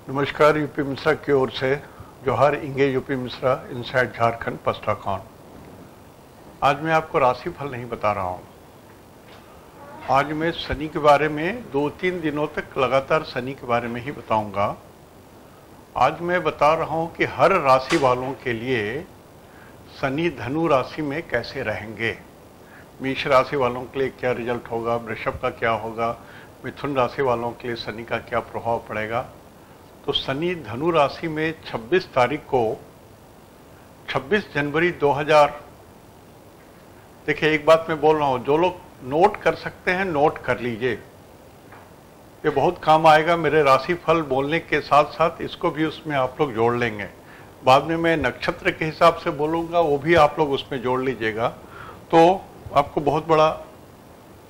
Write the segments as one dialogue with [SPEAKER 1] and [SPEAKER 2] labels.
[SPEAKER 1] नमस्कार। यूपी मिश्रा की ओर से जोहार इंगे यूपी मिश्रा इनसाइड झारखंड पस्टाकॉन। आज मैं आपको राशि फल नहीं बता रहा हूँ। आज मैं शनि के बारे में 2-3 दिनों तक लगातार शनि के बारे में ही बताऊंगा। आज मैं बता रहा हूँ कि हर राशि वालों के लिए शनि धनु राशि में कैसे रहेंगे। मेष राशि वालों के लिए क्या रिजल्ट होगा, वृषभ का क्या होगा, मिथुन राशि वालों के लिए शनि का क्या प्रभाव पड़ेगा। तो शनि धनु राशि में 26 तारीख को 26 जनवरी 2000। देखिए, एक बात मैं बोल रहा हूँ, जो लोग नोट कर सकते हैं नोट कर लीजिए, ये बहुत काम आएगा। मेरे राशि फल बोलने के साथ साथ इसको भी उसमें आप लोग जोड़ लेंगे। बाद में मैं नक्षत्र के हिसाब से बोलूँगा, वो भी आप लोग उसमें जोड़ लीजिएगा, तो आपको बहुत बड़ा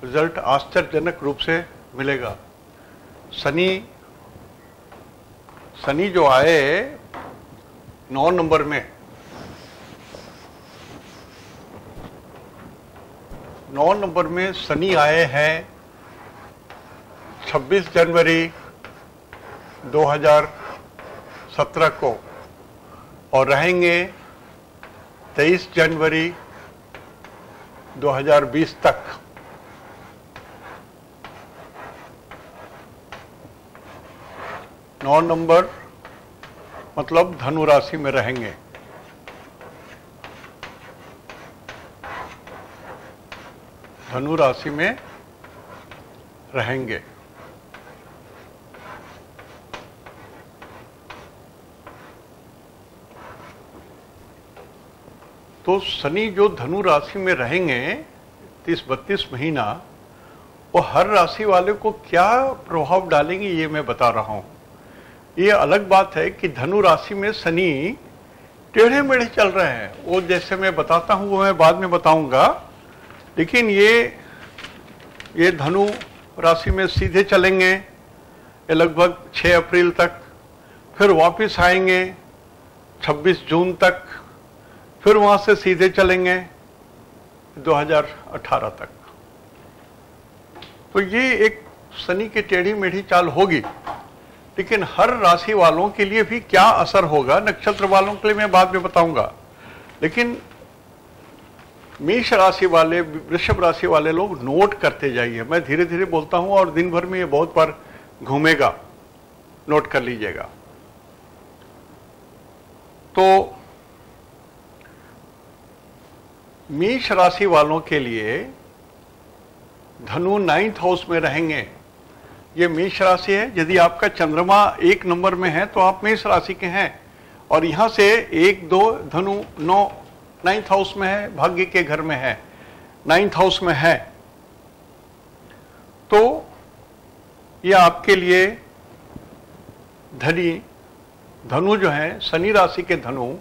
[SPEAKER 1] रिजल्ट आश्चर्यजनक रूप से मिलेगा। शनि जो आए 9 नंबर में, 9 नंबर में शनि आए हैं 26 जनवरी 2017 को और रहेंगे 23 जनवरी 2020 तक। नौ नंबर मतलब धनु राशि में रहेंगे। धनु राशि में रहेंगे। तो शनि जो धनु राशि में रहेंगे 30-32 महीना, वो हर राशि वाले को क्या प्रभाव डालेंगे ये मैं बता रहा हूं। ये अलग बात है कि धनु राशि में शनि टेढ़े मेढ़े चल रहे हैं, वो जैसे मैं बताता हूं वो मैं बाद में बताऊंगा। लेकिन ये धनु राशि में सीधे चलेंगे ये लगभग 6 अप्रैल तक, फिर वापस आएंगे 26 जून तक, फिर वहां से सीधे चलेंगे 2018 तक। तो ये एक शनि की टेढ़ी मेढ़ी चाल होगी। लेकिन हर राशि वालों के लिए भी क्या असर होगा, नक्षत्र वालों के लिए मैं बाद में बताऊंगा। लेकिन मेष राशि वाले, वृषभ राशि वाले लोग नोट करते जाइए। मैं धीरे धीरे बोलता हूं और दिन भर में ये बहुत बार घूमेगा, नोट कर लीजिएगा। तो मेष राशि वालों के लिए धनु 9th हाउस में रहेंगे। ये मेष राशि है। यदि आपका चंद्रमा 1 नंबर में है तो आप मेष राशि के हैं, और यहां से 1-2 धनु 9th हाउस में है, भाग्य के घर में है, 9th हाउस में है। तो ये आपके लिए धनु जो है शनि राशि के धनु,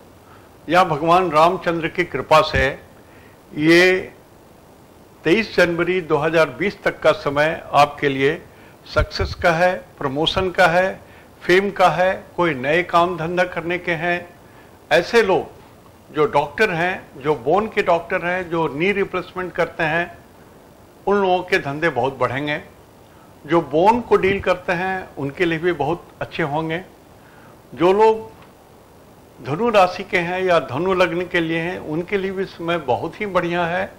[SPEAKER 1] या भगवान रामचंद्र की कृपा से ये 23 जनवरी 2020 तक का समय आपके लिए सक्सेस का है, प्रमोशन का है, फेम का है, कोई नए काम धंधा करने के हैं। ऐसे लोग जो डॉक्टर हैं, जो बोन के डॉक्टर हैं, जो नी रिप्लेसमेंट करते हैं, उन लोगों के धंधे बहुत बढ़ेंगे। जो बोन को डील करते हैं उनके लिए भी बहुत अच्छे होंगे। जो लोग धनु राशि के हैं या धनु लग्न के लिए हैं, उनके लिए भी समय बहुत ही बढ़िया है।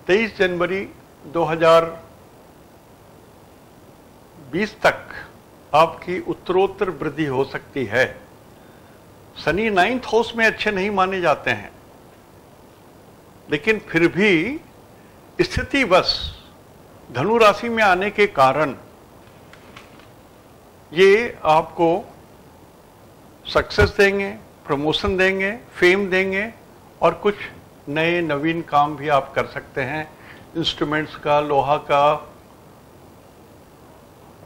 [SPEAKER 1] 23 जनवरी 2020 तक आपकी उत्तरोत्तर वृद्धि हो सकती है। शनि 9th हाउस में अच्छे नहीं माने जाते हैं, लेकिन फिर भी स्थितिवश धनु राशि में आने के कारण ये आपको सक्सेस देंगे, प्रमोशन देंगे, फेम देंगे, और कुछ नए नवीन काम भी आप कर सकते हैं। इंस्ट्रूमेंट्स का, लोहा का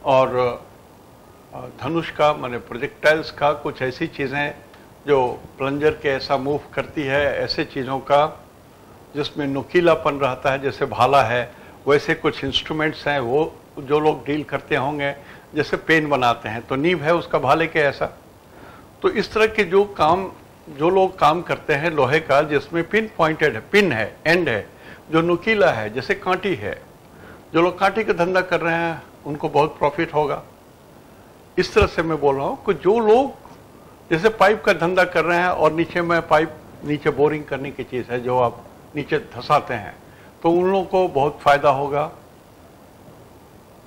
[SPEAKER 1] और धनुष का, माने प्रोजेक्टाइल्स का, कुछ ऐसी चीज़ें जो प्लंजर के ऐसा मूव करती है, ऐसे चीज़ों का जिसमें नुकीलापन रहता है, जैसे भाला है, वैसे कुछ इंस्ट्रूमेंट्स हैं वो जो लोग डील करते होंगे। जैसे पेन बनाते हैं तो नीब है उसका भाले के ऐसा। तो इस तरह के जो लोग काम करते हैं लोहे का, जिसमें पिन पॉइंटेड है, पिन है, एंड है, जो नुकीला है, जैसे कांटी है, जो लोग कांटी का धंधा कर रहे हैं उनको बहुत प्रॉफिट होगा। इस तरह से मैं बोल रहा हूं कि जो लोग जैसे पाइप का धंधा कर रहे हैं और नीचे में पाइप, नीचे बोरिंग करने की चीज है जो आप नीचे धंसाते हैं, तो उन लोगों को बहुत फायदा होगा।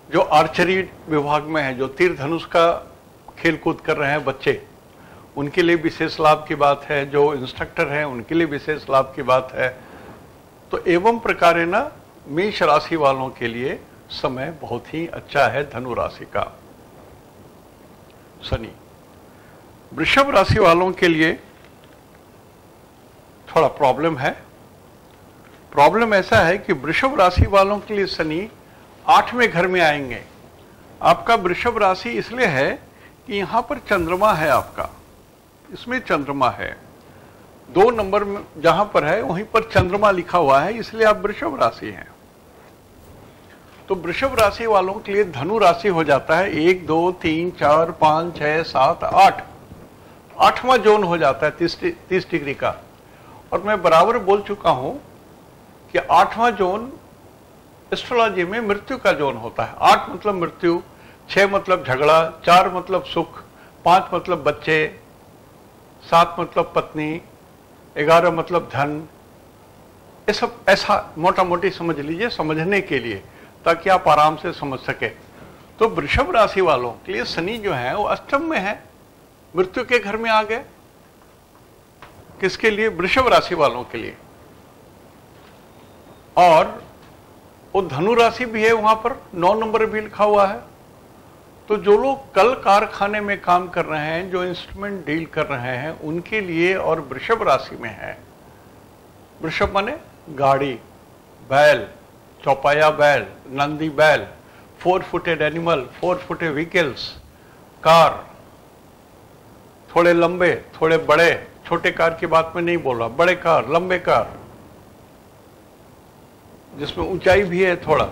[SPEAKER 1] जो आर्चरी विभाग में है, जो तीर धनुष का खेल कूद कर रहे हैं बच्चे, उनके लिए विशेष लाभ की बात है। जो इंस्ट्रक्टर हैं उनके लिए विशेष लाभ की बात है। तो एवं प्रकार ना मेष राशि वालों के लिए समय बहुत ही अच्छा है धनु राशि का। शनि। वृषभ राशि वालों के लिए थोड़ा प्रॉब्लम है। प्रॉब्लम ऐसा है कि वृषभ राशि वालों के लिए शनि 8वें घर में आएंगे। आपका वृषभ राशि इसलिए है कि यहां पर चंद्रमा है, आपका इसमें चंद्रमा है, 2 नंबर में जहां पर है वहीं पर चंद्रमा लिखा हुआ है, इसलिए आप वृषभ राशि हैं। तो वृषभ राशि वालों के लिए धनु राशि हो जाता है 1 2 3 4 5 6 7 8, 8वां जोन हो जाता है 30 डिग्री का। और मैं बराबर बोल चुका हूं कि 8वां जोन एस्ट्रोलॉजी में मृत्यु का जोन होता है। 8 मतलब मृत्यु, 6 मतलब झगड़ा, 4 मतलब सुख, 5 मतलब बच्चे, 7 मतलब पत्नी, 11 मतलब धन। ये सब ऐसा मोटा मोटी समझ लीजिए समझने के लिए, ताकि आप आराम से समझ सके। तो वृषभ राशि वालों के लिए शनि जो है वो अष्टम में है, मृत्यु के घर में आ गए। किसके लिए? वृषभ राशि वालों के लिए। और वो धनु राशि भी है, वहां पर 9 नंबर भी लिखा हुआ है। तो जो लोग कल कारखाने में काम कर रहे हैं, जो इंस्ट्रूमेंट डील कर रहे हैं, उनके लिए और वृषभ राशि में है। वृषभ माने गाड़ी, बैल, चौपाया बैल, नंदी बैल, 4 footed animal, 4 footed vehicles, car, थोड़े लंबे थोड़े बड़े, छोटे कार की बात में नहीं बोल रहा, बड़े कार, लंबे कार जिसमें ऊंचाई भी है, थोड़ा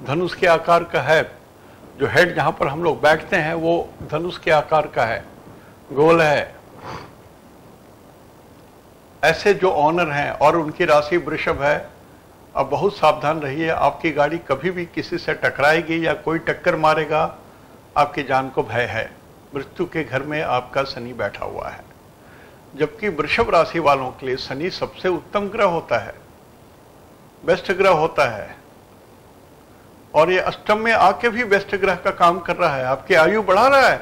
[SPEAKER 1] धनुष के आकार का है। जो हेड जहां पर हम लोग बैठते हैं वो धनुष के आकार का है, गोल है। ऐसे जो ऑनर हैं और उनकी राशि वृषभ है, अब बहुत सावधान रहिए। आपकी गाड़ी कभी भी किसी से टकराएगी या कोई टक्कर मारेगा, आपकी जान को भय है। मृत्यु के घर में आपका शनि बैठा हुआ है। जबकि वृषभ राशि वालों के लिए शनि सबसे उत्तम ग्रह होता है, बेस्ट ग्रह होता है। और ये अष्टम में आके भी बेस्ट ग्रह का काम कर रहा है, आपकी आयु बढ़ा रहा है।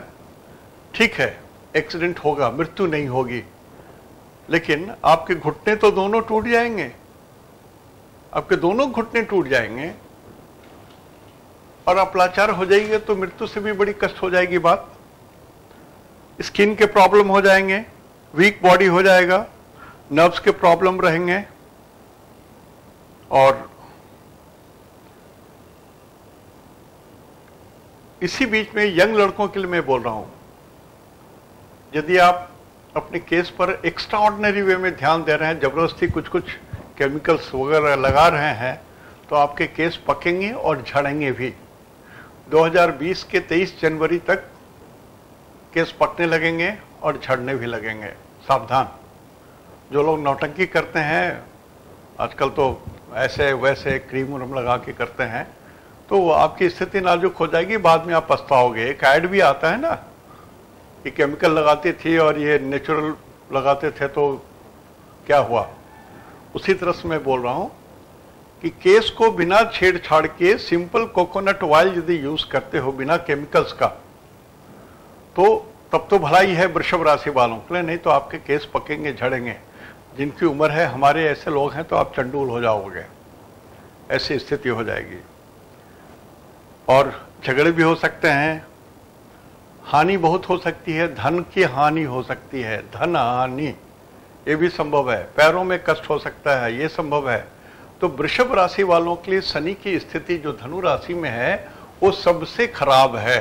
[SPEAKER 1] ठीक है, एक्सीडेंट होगा, मृत्यु नहीं होगी, लेकिन आपके घुटने तो दोनों टूट जाएंगे, आपके दोनों घुटने टूट जाएंगे और आप लाचार हो जाएंगे, तो मृत्यु से भी बड़ी कष्ट हो जाएगी बात। स्किन के प्रॉब्लम हो जाएंगे, वीक बॉडी हो जाएगा, नर्व्स के प्रॉब्लम रहेंगे। और इसी बीच में यंग लड़कों के लिए मैं बोल रहा हूं, यदि आप अपने केस पर एक्स्ट्रा ऑर्डिनरी वे में ध्यान दे रहे हैं, जबरदस्ती कुछ कुछ केमिकल्स वगैरह लगा रहे हैं, तो आपके केस पकेंगे और झड़ेंगे भी। 2020 के 23 जनवरी तक केस पकने लगेंगे और झड़ने भी लगेंगे। सावधान। जो लोग नौटंकी करते हैं, आजकल तो ऐसे वैसे क्रीम उरम लगा के करते हैं, तो आपकी स्थिति नाजुक हो जाएगी, बाद में आप पछताओगे। एक ऐड भी आता है ना कि केमिकल लगाती थी और ये नेचुरल लगाते थे, तो क्या हुआ। उसी तरह से मैं बोल रहा हूं कि केस को बिना छेड़छाड़ के सिंपल कोकोनट ऑयल यदि यूज करते हो बिना केमिकल्स का, तो तब तो भलाई है वृषभ राशि वालों के लिए, नहीं तो आपके केस पकेंगे, झड़ेंगे। जिनकी उम्र है, हमारे ऐसे लोग हैं, तो आप चंडूल हो जाओगे, ऐसी स्थिति हो जाएगी। और झगड़े भी हो सकते हैं, हानि बहुत हो सकती है, धन की हानि हो सकती है, धन हानि ये भी संभव है, पैरों में कष्ट हो सकता है, ये संभव है। तो वृषभ राशि वालों के लिए शनि की स्थिति जो धनु राशि में है वो सबसे खराब है।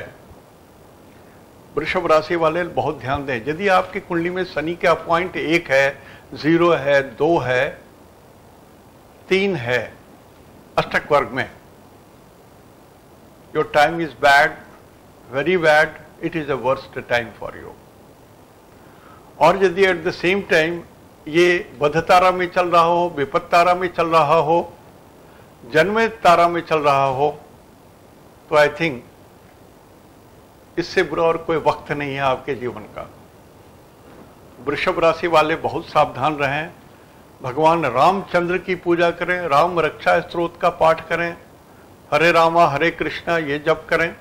[SPEAKER 1] वृषभ राशि वाले बहुत ध्यान दें। यदि आपकी कुंडली में शनि का पॉइंट 1 है, 0 है, 2 है, 3 है अष्टक वर्ग में, your time is bad, very bad, it is a worst time for you. और यदि एट द सेम टाइम ये बध तारा में चल रहा हो, विपत्त तारा में चल रहा हो, जन्म तारा में चल रहा हो, तो आई थिंक इससे बुरा और कोई वक्त नहीं है आपके जीवन का। वृषभ राशि वाले बहुत सावधान रहें, भगवान रामचंद्र की पूजा करें, राम रक्षा स्तोत्र का पाठ करें, हरे रामा हरे कृष्णा ये जप करें,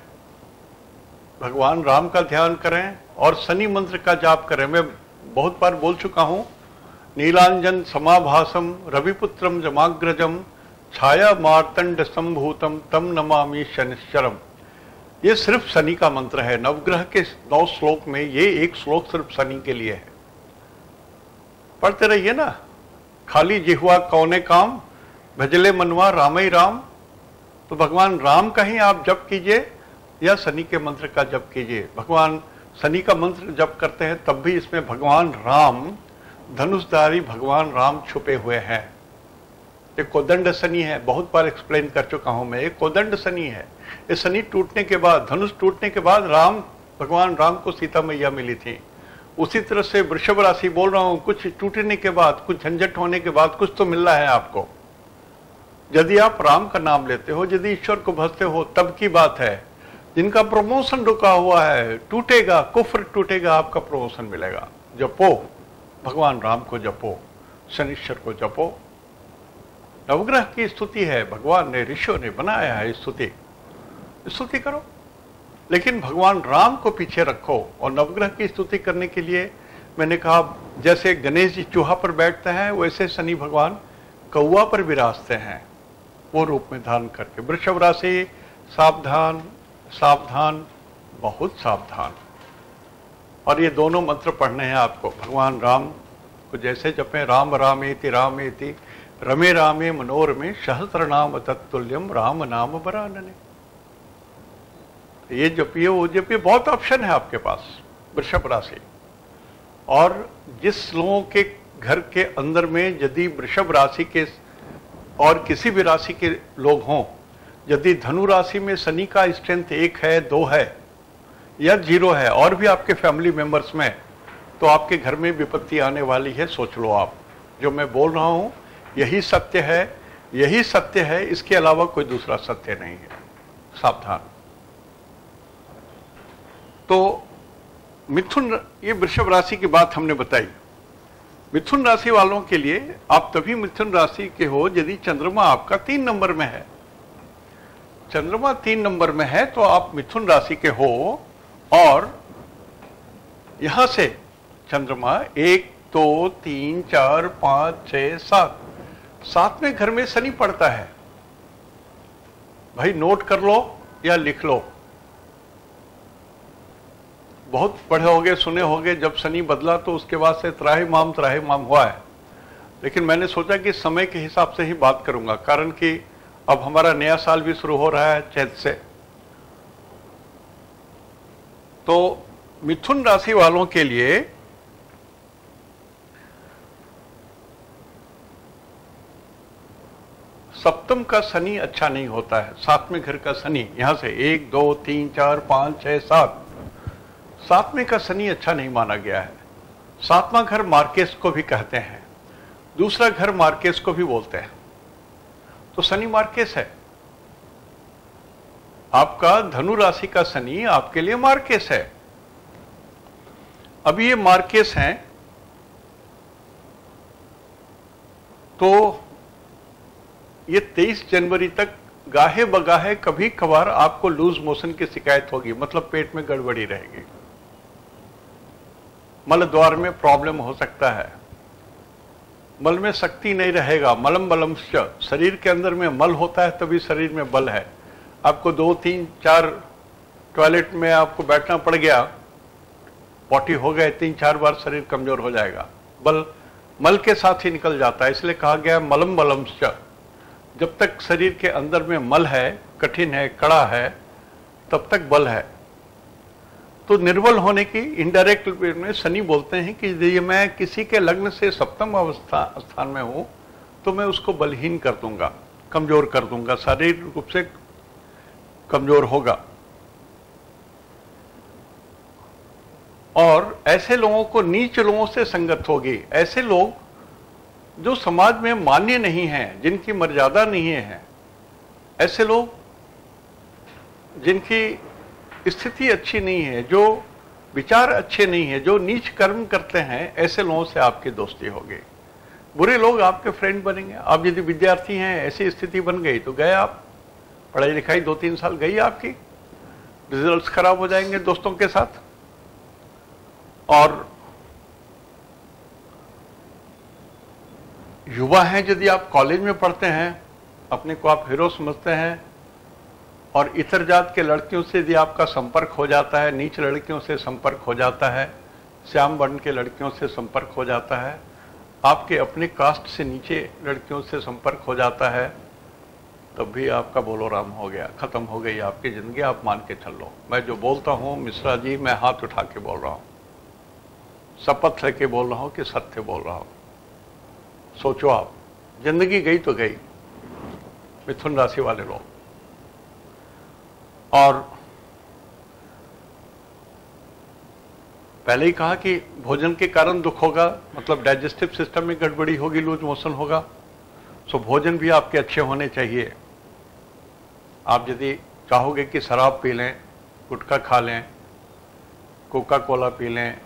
[SPEAKER 1] भगवान राम का ध्यान करें और शनि मंत्र का जाप करें। मैं बहुत बार बोल चुका हूं, नीलांजन समाभासम रविपुत्रम जमाग्रजम छाया मार्तंड संभूतम तम नमामि शनिश्चरम। ये सिर्फ शनि का मंत्र है। नवग्रह के 9 श्लोक में ये एक श्लोक सिर्फ शनि के लिए है। पढ़ते रहिए ना, खाली जिह्वा कौने काम भजले मनवा राम ही राम। तो भगवान राम का ही आप जप कीजिए या शनि के मंत्र का जप कीजिए। भगवान शनि का मंत्र जप करते हैं तब भी इसमें भगवान राम, धनुषधारी भगवान राम छुपे हुए हैं। ये कोदंड शनि है, बहुत बार एक्सप्लेन कर चुका हूं मैं। ये कोदंड शनि है। ये शनि टूटने के बाद, धनुष टूटने के बाद भगवान राम को सीता मैया मिली थी। उसी तरह से वृषभ राशि बोल रहा हूं, कुछ टूटने के बाद, कुछ झंझट होने के बाद कुछ तो मिल रहा है आपको। यदि आप राम का नाम लेते हो, यदि ईश्वर को भजते हो, तब की बात है। जिनका प्रमोशन रुका हुआ है, टूटेगा, कुफ्र टूटेगा, आपका प्रमोशन मिलेगा। जपो, भगवान राम को जपो, शनिश्चर को जपो। नवग्रह की स्तुति है, भगवान ने, ऋषियों ने बनाया है स्तुति करो, लेकिन भगवान राम को पीछे रखो। और नवग्रह की स्तुति करने के लिए मैंने कहा, जैसे गणेश जी चूहा पर बैठते हैं, वैसे शनि भगवान कौवा पर विराजते हैं, वो रूप में धारण करके। वृषभ राशि सावधान, सावधान, बहुत सावधान। और ये दोनों मंत्र पढ़ने हैं आपको। भगवान राम को जैसे जपें, राम रामेति रामेति रमे रामे मनोरमे सहस्रनाम तत्तुल्यम राम नाम वरानने। ये जपिए, वो जपिए, बहुत ऑप्शन है आपके पास वृषभ राशि। और जिस लोगों के घर के अंदर में यदि वृषभ राशि के और किसी भी राशि के लोग हों, यदि धनु राशि में शनि का स्ट्रेंथ 1 है, 2 है या 0 है, और भी आपके फैमिली मेंबर्स में, तो आपके घर में विपत्ति आने वाली है। सोच लो आप, जो मैं बोल रहा हूं यही सत्य है, यही सत्य है, इसके अलावा कोई दूसरा सत्य नहीं है। सावधान। तो मिथुन, ये वृषभ राशि की बात हमने बताई। मिथुन राशि वालों के लिए, आप तभी मिथुन राशि के हो यदि चंद्रमा आपका 3 नंबर में है। चंद्रमा 3 नंबर में है तो आप मिथुन राशि के हो। और यहां से चंद्रमा 1, 2, 3, 4, 5, 6, 7, 7वें घर में शनि पड़ता है। भाई नोट कर लो या लिख लो। बहुत पढ़े होगे, सुने होगे, जब शनि बदला तो उसके बाद से त्राहिमाम हुआ है। लेकिन मैंने सोचा कि समय के हिसाब से ही बात करूंगा, कारण कि अब हमारा नया साल भी शुरू हो रहा है चैत से। तो मिथुन राशि वालों के लिए सप्तम का शनि अच्छा नहीं होता है। 7वें घर का शनि, यहां से 1, 2, 3, 4, 5, 6, 7, 7वें का शनि अच्छा नहीं माना गया है। 7वां घर मार्केस को भी कहते हैं, दूसरा घर मार्केस को भी बोलते हैं। तो शनि मार्केस है। आपका धनु राशि का शनि आपके लिए मार्केस है। अभी ये मार्केस हैं तो ये 23 जनवरी तक गाहे बगाहे कभी कभार आपको लूज मोशन की शिकायत होगी, मतलब पेट में गड़बड़ी रहेगी, मल द्वार में प्रॉब्लम हो सकता है, मल में शक्ति नहीं रहेगा। मलम बलम, शरीर के अंदर में मल होता है तभी शरीर में बल है। आपको 2, 3, 4 टॉयलेट में आपको बैठना पड़ गया, पॉटी हो गए 3-4 बार, शरीर कमजोर हो जाएगा। बल मल के साथ ही निकल जाता है, इसलिए कहा गया मलम बलम। जब तक शरीर के अंदर में मल है, कठिन है, कड़ा है, तब तक बल है। तो निर्बल होने की इनडायरेक्ट में शनि बोलते हैं कि यदि मैं किसी के लग्न से सप्तम स्थान में हूं तो मैं उसको बलहीन कर दूंगा, कमजोर कर दूंगा, शारीरिक रूप से कमजोर होगा। और ऐसे लोगों को नीच लोगों से संगत होगी। ऐसे लोग जो समाज में मान्य नहीं हैं, जिनकी मर्यादा नहीं है, ऐसे लोग जिनकी स्थिति अच्छी नहीं है, जो विचार अच्छे नहीं है, जो नीच कर्म करते हैं, ऐसे लोगों से आपकी दोस्ती होगी। बुरे लोग आपके फ्रेंड बनेंगे। आप यदि विद्यार्थी हैं, ऐसी स्थिति बन गई तो गए आप, पढ़ाई लिखाई 2-3 साल गई आपकी, रिजल्ट्स खराब हो जाएंगे दोस्तों के साथ। और युवा हैं, यदि आप कॉलेज में पढ़ते हैं, अपने को आप हीरो समझते हैं, और इतर जात के लड़कियों से यदि आपका संपर्क हो जाता है, नीच लड़कियों से संपर्क हो जाता है, श्याम वर्ण के लड़कियों से संपर्क हो जाता है, आपके अपने कास्ट से नीचे लड़कियों से संपर्क हो जाता है, तब भी आपका बोलो राम हो गया, खत्म हो गई आपकी जिंदगी। आप मान के चल लो, मैं जो बोलता हूं मिश्रा जी, मैं हाथ उठा के बोल रहा हूं, शपथ लेके बोल रहा हूं कि सत्य बोल रहा हूं। सोचो आप, जिंदगी गई तो गई, मिथुन राशि वाले लोग। और पहले ही कहा कि भोजन के कारण दुख होगा, मतलब डाइजेस्टिव सिस्टम में गड़बड़ी होगी, लूज मोशन होगा। सो भोजन भी आपके अच्छे होने चाहिए। आप यदि चाहोगे कि शराब पी लें, गुटखा खा लें, कोका कोला पी लें,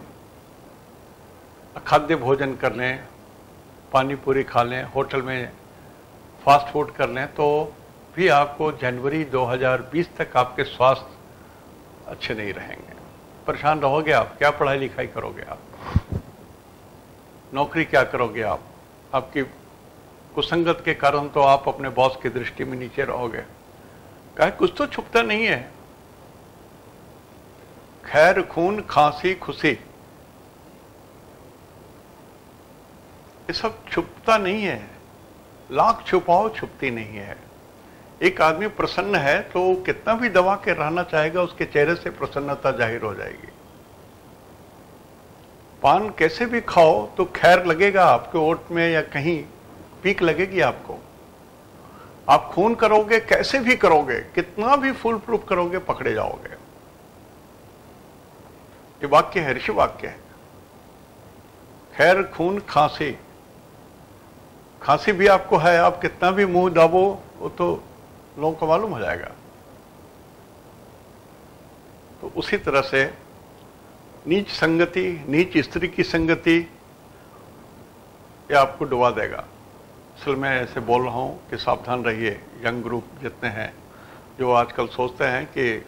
[SPEAKER 1] अखाद्य भोजन कर लें, पानी पूरी खा लें, होटल में फास्ट फूड कर लें, तो भी आपको जनवरी 2020 तक आपके स्वास्थ्य अच्छे नहीं रहेंगे। परेशान रहोगे आप। क्या पढ़ाई लिखाई करोगे आप? नौकरी क्या करोगे आप? आपकी कुसंगत के कारण तो आप अपने बॉस की दृष्टि में नीचे रहोगे। कहा कुछ तो छुपता नहीं है। खैर, खून, खांसी, खुशी, ये सब छुपता नहीं है। लाख छुपाओ, छुपती नहीं है। एक आदमी प्रसन्न है तो कितना भी दबा के रहना चाहेगा, उसके चेहरे से प्रसन्नता जाहिर हो जाएगी। पान कैसे भी खाओ तो खैर लगेगा आपके ओठ में, या कहीं पीक लगेगी आपको। आप खून करोगे, कैसे भी करोगे, कितना भी फुल प्रूफ करोगे, पकड़े जाओगे। ये वाक्य है, ऋषि वाक्य है। खैर, खून, खांसी, खांसी भी आपको है, आप कितना भी मुंह दाबो वो तो लोगों को मालूम हो जाएगा। तो उसी तरह से नीच संगति, नीच स्त्री की संगति, ये आपको डुबा देगा। इसलिए मैं ऐसे बोल रहा हूं कि सावधान रहिए। यंग ग्रुप जितने हैं, जो आजकल सोचते हैं कि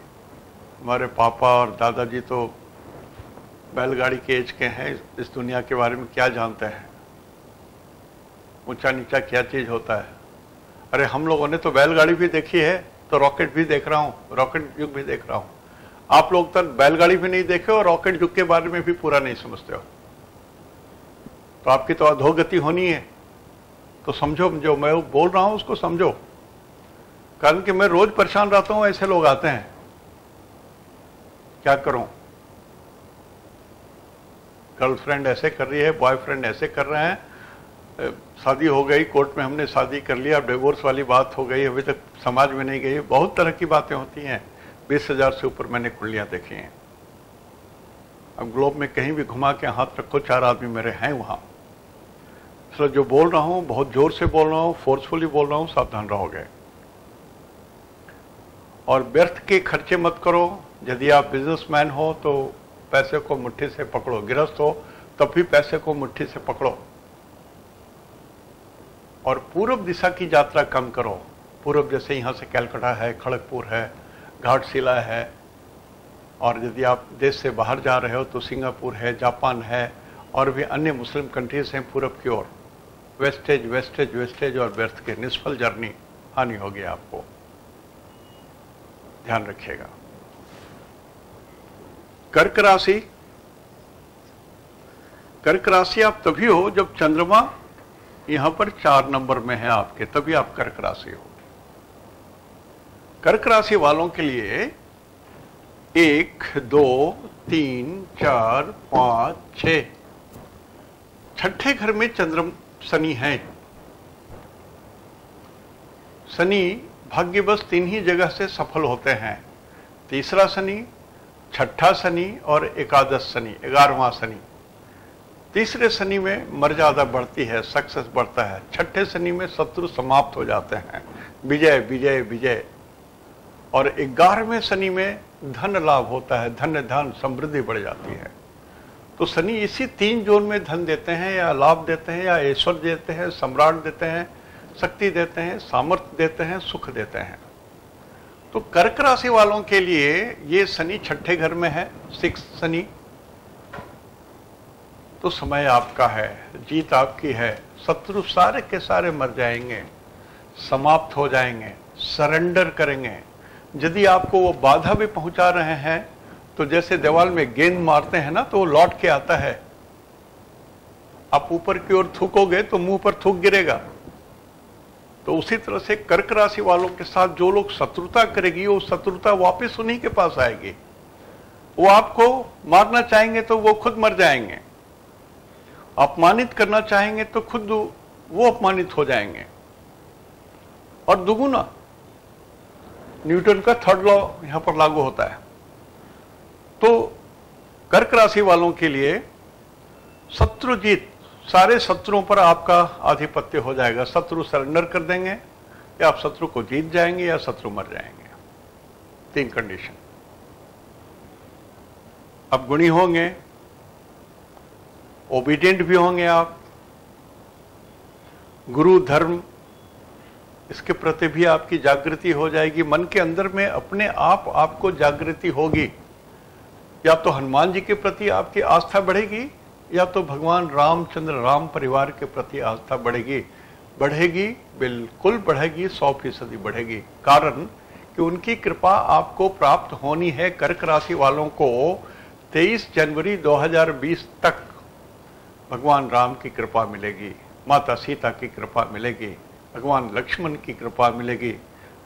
[SPEAKER 1] हमारे पापा और दादाजी तो बैलगाड़ी के एज के हैं, इस दुनिया के बारे में क्या जानते हैं, ऊंचा नीचा क्या चीज होता है। अरे हम लोगों ने तो बैलगाड़ी भी देखी है, तो रॉकेट भी देख रहा हूं, रॉकेट युग भी देख रहा हूं। आप लोग तो बैलगाड़ी भी नहीं देखे और रॉकेट युग के बारे में भी पूरा नहीं समझते हो, तो आपकी तो अधोगति होनी है। तो समझो, जो मैं बोल रहा हूं उसको समझो, कारण कि मैं रोज परेशान रहता हूं, ऐसे लोग आते हैं। क्या करूं? गर्लफ्रेंड ऐसे कर रही है, बॉयफ्रेंड ऐसे कर रहे हैं, शादी हो गई, कोर्ट में हमने शादी कर लिया, डिवोर्स वाली बात हो गई, अभी तक समाज में नहीं गई। बहुत तरह की बातें होती हैं। 20,000 से ऊपर मैंने कुंडलियां देखी हैं। अब ग्लोब में कहीं भी घुमा के हाथ रखो, 4 आदमी मेरे हैं वहां। इसलिए जो बोल रहा हूं, बहुत जोर से बोल रहा हूं, फोर्सफुली बोल रहा हूं, सावधान रहोगे। और व्यर्थ के खर्चे मत करो। यदि आप बिजनेसमैन हो तो पैसे को मुट्ठी से पकड़ो, गृहस्थ हो तब भी पैसे को मुट्ठी से पकड़ो। और पूर्व दिशा की यात्रा कम करो। पूर्व जैसे यहाँ से कैलकाटा है, खड़गपुर है, घाटशिला है, और यदि आप देश से बाहर जा रहे हो तो सिंगापुर है, जापान है, और भी अन्य मुस्लिम कंट्रीज हैं पूर्व की ओर। वेस्टेज वेस्टेज वेस्टेज और व्यर्थ के निष्फल जर्नी, हानि होगी आपको, ध्यान रखिएगा। कर्क राशि, कर्क राशि आप तभी हो जब चंद्रमा यहां पर 4 नंबर में है आपके, तभी आप कर्क राशि हो। कर्क राशि वालों के लिए 1, 2, 3, 4, 5, 6 छठे घर में चंद्र शनि है। शनि भाग्यवश 3 ही जगह से सफल होते हैं। तीसरा शनि, छठा शनि और एकादश शनि, 11वां शनि। तीसरे शनि में मर्यादा बढ़ती है, सक्सेस बढ़ता है। छठे शनि में शत्रु समाप्त हो जाते हैं, विजय विजय विजय। और 11वें शनि में धन लाभ होता है, धन्य धन समृद्धि बढ़ जाती है। तो शनि इसी 3 जोन में धन देते हैं, या लाभ देते हैं, या ऐश्वर्य देते हैं, सम्राट देते हैं, शक्ति देते हैं, सामर्थ्य देते हैं, सुख देते हैं। तो कर्क राशि वालों के लिए ये शनि 6ठे घर में है, 6 शनि। तो समय आपका है, जीत आपकी है, शत्रु सारे के सारे मर जाएंगे, समाप्त हो जाएंगे, सरेंडर करेंगे। यदि आपको वो बाधा भी पहुंचा रहे हैं तो जैसे दीवार में गेंद मारते हैं ना, तो वो लौट के आता है। आप ऊपर की ओर थूकोगे तो मुंह पर थूक गिरेगा। तो उसी तरह से कर्क राशि वालों के साथ जो लोग शत्रुता करेगी, वो शत्रुता वापस उन्हीं के पास आएगी। वो आपको मारना चाहेंगे तो वो खुद मर जाएंगे, अपमानित करना चाहेंगे तो खुद वो अपमानित हो जाएंगे। और दुगुना न्यूटन का 3rd लॉ यहां पर लागू होता है। तो कर्क राशि वालों के लिए शत्रु जीत, सारे शत्रुओं पर आपका आधिपत्य हो जाएगा। शत्रु सरेंडर कर देंगे, या आप शत्रु को जीत जाएंगे, या शत्रु मर जाएंगे। 3 कंडीशन। आप गुणी होंगे, ओबीडियंट भी होंगे आप, गुरु धर्म इसके प्रति भी आपकी जागृति हो जाएगी। मन के अंदर में अपने आप आपको जागृति होगी। या तो हनुमान जी के प्रति आपकी आस्था बढ़ेगी, या तो भगवान रामचंद्र राम परिवार के प्रति आस्था बढ़ेगी। बढ़ेगी, बिल्कुल बढ़ेगी, 100% बढ़ेगी। कारण कि उनकी कृपा आपको प्राप्त होनी है। कर्क राशि वालों को 23 जनवरी 2020 तक भगवान राम की कृपा मिलेगी, माता सीता की कृपा मिलेगी, भगवान लक्ष्मण की कृपा मिलेगी,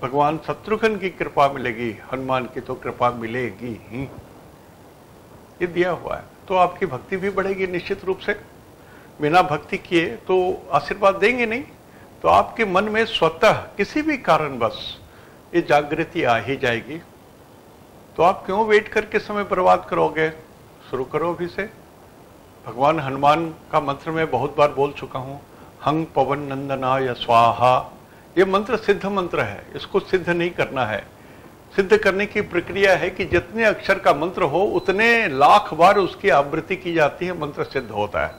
[SPEAKER 1] भगवान शत्रुघ्न की कृपा मिलेगी, हनुमान की तो कृपा मिलेगी ही। ये दिया हुआ है। तो आपकी भक्ति भी बढ़ेगी निश्चित रूप से। बिना भक्ति किए तो आशीर्वाद देंगे नहीं। तो आपके मन में स्वतः किसी भी कारणवश ये जागृति आ ही जाएगी। तो आप क्यों वेट करके समय बर्बाद करोगे? शुरू करो अभी से। भगवान हनुमान का मंत्र मैं बहुत बार बोल चुका हूं, हंग पवन नंदनाय स्वाहा। ये मंत्र सिद्ध मंत्र है, इसको सिद्ध नहीं करना है। सिद्ध करने की प्रक्रिया है कि जितने अक्षर का मंत्र हो उतने लाख बार उसकी आवृत्ति की जाती है, मंत्र सिद्ध होता है।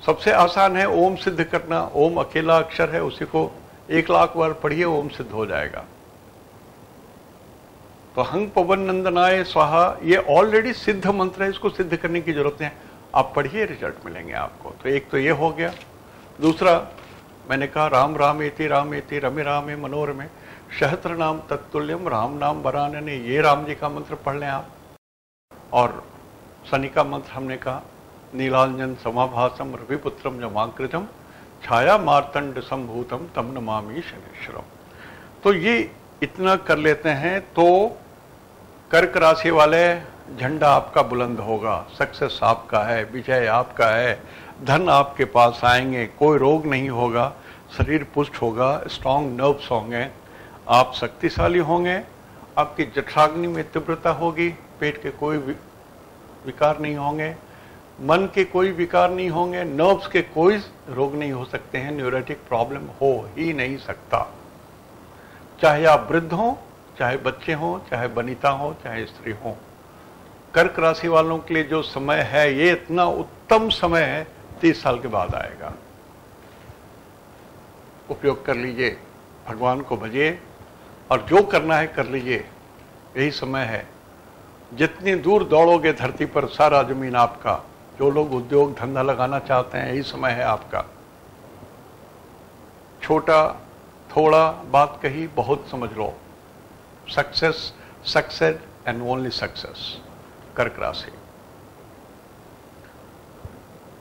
[SPEAKER 1] सबसे आसान है ओम सिद्ध करना। ओम अकेला अक्षर है, उसी को 1 लाख बार पढ़िए, ओम सिद्ध हो जाएगा। तो हंग पवन नंदनाय स्वाहा ये ऑलरेडी सिद्ध मंत्र है, इसको सिद्ध करने की जरूरत है। आप पढ़िए, रिजल्ट मिलेंगे आपको। तो एक तो ये हो गया। दूसरा मैंने कहा राम रामेति रमे रामे मनोरमे सहस्त्र नाम तत्तुल्यम राम नाम वरानने। ये राम जी का मंत्र पढ़ लें आप। और शनि का मंत्र हमने कहा नीलांजन समाभासम रविपुत्रम जमाकृतम छाया मार्तंड संभूतम तम नमामि शनीश्वरम। तो ये इतना कर लेते हैं तो कर्क राशि वाले झंडा आपका बुलंद होगा। सक्सेस आपका है, विजय आपका है, धन आपके पास आएंगे, कोई रोग नहीं होगा, शरीर पुष्ट होगा, स्ट्रांग नर्व्स होंगे, आप शक्तिशाली होंगे, आपकी जठराग्नि में तीव्रता होगी, पेट के कोई विकार नहीं होंगे, मन के कोई विकार नहीं होंगे, नर्व्स के कोई रोग नहीं हो सकते हैं, न्यूरोटिक प्रॉब्लम हो ही नहीं सकता। चाहे आप वृद्ध हो, चाहे बच्चे हों, चाहे वनिता हो, चाहे स्त्री हो। कर्क राशि वालों के लिए जो समय है ये इतना उत्तम समय है, 30 साल के बाद आएगा। उपयोग कर लीजिए, भगवान को भजिए और जो करना है कर लीजिए। यही समय है। जितनी दूर दौड़ोगे धरती पर, सारा जमीन आपका। जो लोग उद्योग धंधा लगाना चाहते हैं, यही समय है आपका। छोटा थोड़ा बात कही, बहुत समझ लो। Success, success and only success. कर्क राशि।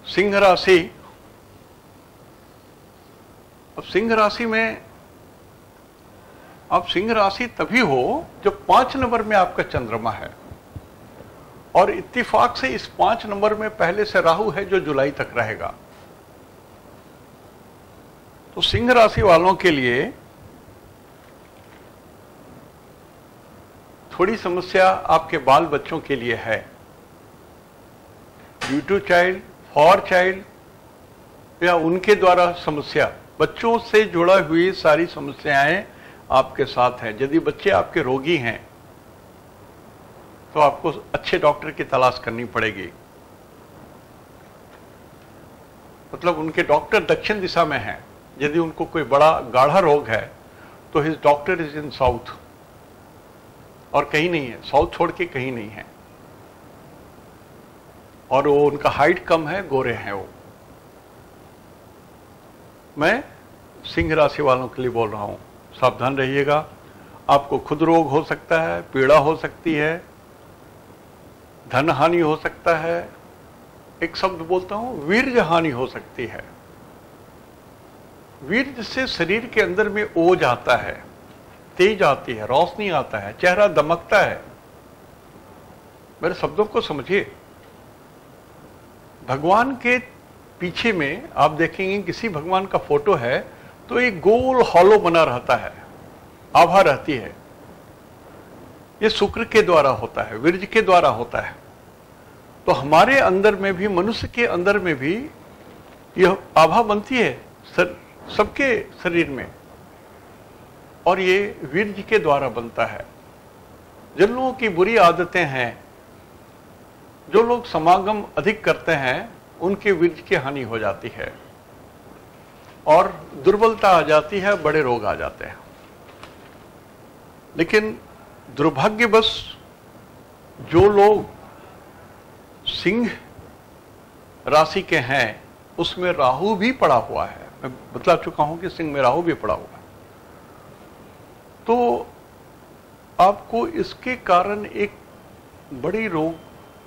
[SPEAKER 1] सिंह राशि। अब सिंह राशि में आप सिंह राशि तभी हो जब 5 नंबर में आपका चंद्रमा है, और इत्तेफाक से इस 5 नंबर में पहले से राहु है जो जुलाई तक रहेगा। तो सिंह राशि वालों के लिए थोड़ी समस्या आपके बाल बच्चों के लिए है। Due to child, for child, या उनके द्वारा समस्या, बच्चों से जुड़ा हुई सारी समस्याएं आपके साथ हैं। यदि बच्चे आपके रोगी हैं तो आपको अच्छे डॉक्टर की तलाश करनी पड़ेगी। मतलब उनके डॉक्टर दक्षिण दिशा में हैं। यदि उनको कोई बड़ा गाढ़ा रोग है तो his doctor is in south, और कहीं नहीं है, साउथ छोड़ के कहीं नहीं है। और वो उनका हाइट कम है, गोरे हैं वो। मैं सिंह राशि वालों के लिए बोल रहा हूं, सावधान रहिएगा। आपको खुद रोग हो सकता है, पीड़ा हो सकती है, धन हानि हो सकता है, एक शब्द बोलता हूं, वीर्य हानि हो सकती है। वीर्य से शरीर के अंदर में ओज आता है, तेज आती है, रोशनी आता है, चेहरा दमकता है। मेरे शब्दों को समझिए। भगवान के पीछे में आप देखेंगे किसी भगवान का फोटो है तो एक गोल हॉलो बना रहता है, आभा रहती है। ये शुक्र के द्वारा होता है, वीर्य के द्वारा होता है। तो हमारे अंदर में भी, मनुष्य के अंदर में भी यह आभा बनती है सबके शरीर में, और ये वीर्य के द्वारा बनता है। जिन लोगों की बुरी आदतें हैं, जो लोग समागम अधिक करते हैं, उनके वीर्य की हानि हो जाती है और दुर्बलता आ जाती है, बड़े रोग आ जाते हैं। लेकिन दुर्भाग्यवश जो लोग सिंह राशि के हैं, उसमें राहु भी पड़ा हुआ है। मैं बतला चुका हूं कि सिंह में राहु भी पड़ा हुआ है। तो आपको इसके कारण एक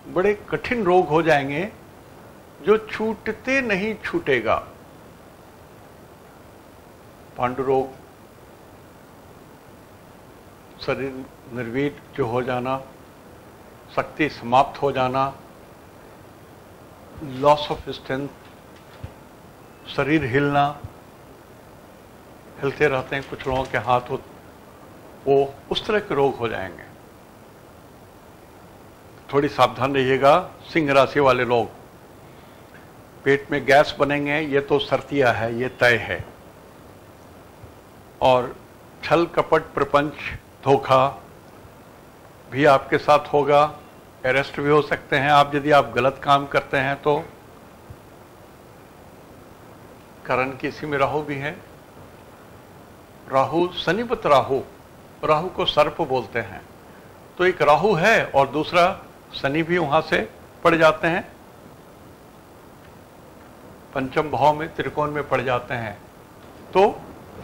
[SPEAKER 1] बड़े कठिन रोग हो जाएंगे जो छूटते नहीं छूटेगा। पांडु रोग, शरीर निर्वीर जो हो जाना, शक्ति समाप्त हो जाना, लॉस ऑफ स्ट्रेंथ, शरीर हिलना, हिलते रहते हैं कुछ लोगों के हाथ, वो उस तरह के रोग हो जाएंगे। थोड़ी सावधान रहिएगा। सिंह राशि वाले लोग, पेट में गैस बनेंगे, ये तो सर्तिया है, ये तय है। और छल कपट प्रपंच धोखा भी आपके साथ होगा। अरेस्ट भी हो सकते हैं आप, यदि आप गलत काम करते हैं तो। कारण कि इसी में राहु भी है। राहु शनिपत राहु, राहु को सर्प बोलते हैं। तो एक राहु है और दूसरा शनि भी वहां से पड़ जाते हैं, पंचम भाव में, त्रिकोण में पड़ जाते हैं। तो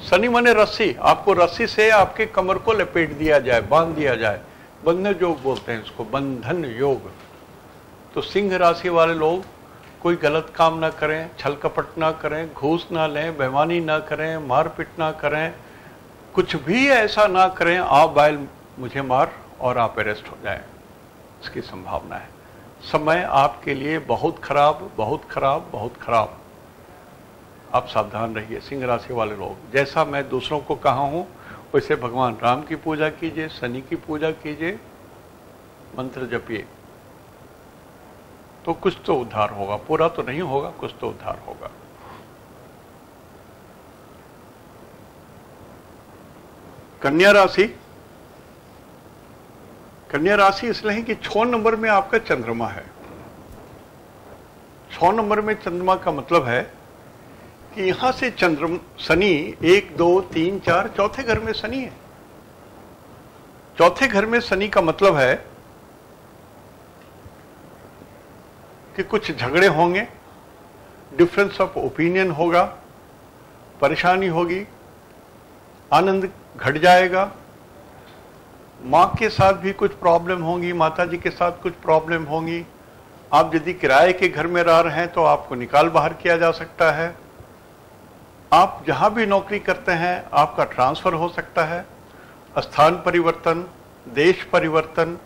[SPEAKER 1] शनि माने रस्सी, आपको रस्सी से आपके कमर को लपेट दिया जाए, बांध दिया जाए, बंधन योग बोलते हैं इसको, बंधन योग। तो सिंह राशि वाले लोग कोई गलत काम ना करें, छल कपट ना करें, घूस ना लें, बेईमानी ना करें, मारपीट ना करें, कुछ भी ऐसा ना करें आप बैल मुझे मार और आप अरेस्ट हो जाएं, इसकी संभावना है। समय आपके लिए बहुत खराब, बहुत खराब, बहुत खराब। आप सावधान रहिए सिंह राशि वाले लोग। जैसा मैं दूसरों को कहा हूं वैसे भगवान राम की पूजा कीजिए, शनि की पूजा कीजिए, मंत्र जपिए, तो कुछ तो उद्धार होगा। पूरा तो नहीं होगा, कुछ तो उद्धार होगा। कन्या राशि, कन्या राशि इसलिए है कि 6 नंबर में आपका चंद्रमा है। 6 नंबर में चंद्रमा का मतलब है कि यहां से शनि 1, 2, 3, 4 चौथे घर में शनि है। चौथे घर में शनि का मतलब है कि कुछ झगड़े होंगे, डिफरेंस ऑफ ओपिनियन होगा, परेशानी होगी, आनंद घट जाएगा, मां के साथ भी कुछ प्रॉब्लम होंगी, माता जी के साथ कुछ प्रॉब्लम होंगी। आप यदि किराए के घर में रह रहे हैं तो आपको निकाल बाहर किया जा सकता है। आप जहां भी नौकरी करते हैं आपका ट्रांसफर हो सकता है। स्थान परिवर्तन, देश परिवर्तन,